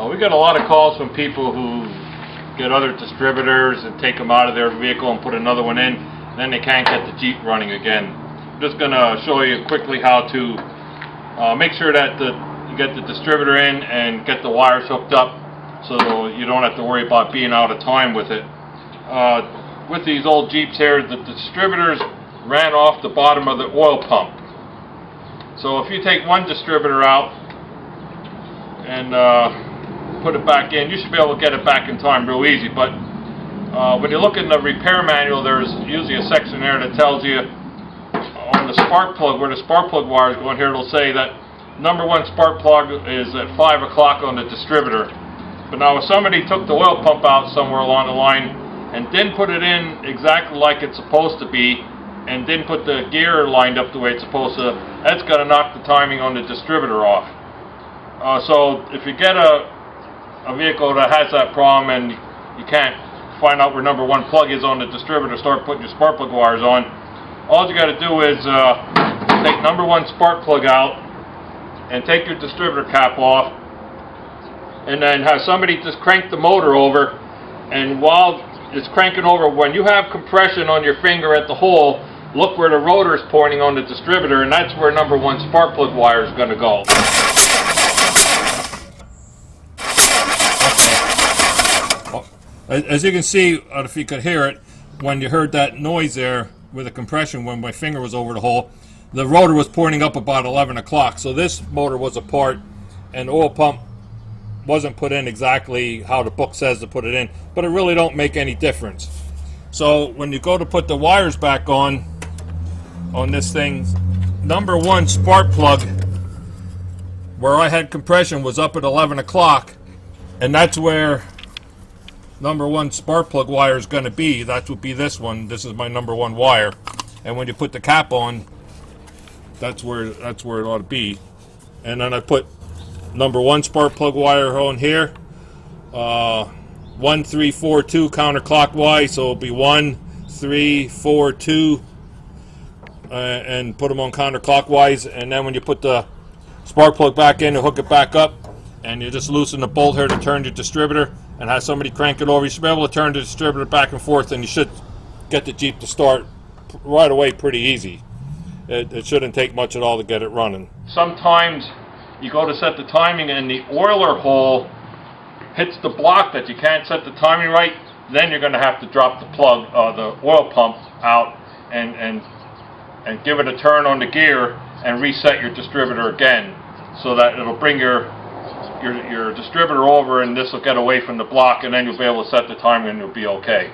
We get a lot of calls from people who get other distributors and take them out of their vehicle and put another one in, and then they can't get the Jeep running again. I'm just going to show you quickly how to make sure that you get the distributor in and get the wires hooked up so you don't have to worry about being out of time with it. With these old Jeeps here, the distributors ran off the bottom of the oil pump. So if you take one distributor out and put it back in, you should be able to get it back in time real easy. But when you look in the repair manual, there's usually a section there that tells you on the spark plug, where the spark plug wire is going here, it'll say that number one spark plug is at 5 o'clock on the distributor. But now if somebody took the oil pump out somewhere along the line and didn't put it in exactly like it's supposed to be, and didn't put the gear lined up the way it's supposed to, that's going to knock the timing on the distributor off. So if you get a vehicle that has that problem and you can't find out where number one plug is on the distributor, start putting your spark plug wires on, all you got to do is take number one spark plug out and take your distributor cap off, and then have somebody just crank the motor over, and while it's cranking over, when you have compression on your finger at the hole, look where the rotor is pointing on the distributor, and that's where number one spark plug wire is going to go. As you can see, if you could hear it, when you heard that noise there with the compression when my finger was over the hole, the rotor was pointing up about 11 o'clock. So this motor was apart, and the oil pump wasn't put in exactly how the book says to put it in, but it really don't make any difference. So when you go to put the wires back on this thing, number one spark plug where I had compression was up at 11 o'clock, and that's where number one spark plug wire is going to be. That would be this one. This is my number one wire, and when you put the cap on, that's where it ought to be. And then I put number one spark plug wire on here, 1 3 4 2 counterclockwise, so it'll be 1 3 4 2, and put them on counterclockwise. And then when you put the spark plug back in and hook it back up, and you just loosen the bolt here to turn your distributor and have somebody crank it over, you should be able to turn the distributor back and forth, and you should get the Jeep to start right away pretty easy. It shouldn't take much at all to get it running. Sometimes you go to set the timing and the oiler hole hits the block that you can't set the timing right, then you're going to have to drop the plug, the oil pump out, and give it a turn on the gear and reset your distributor again, so that it'll bring your distributor over, and this will get away from the block, and then you'll be able to set the timing and you'll be okay.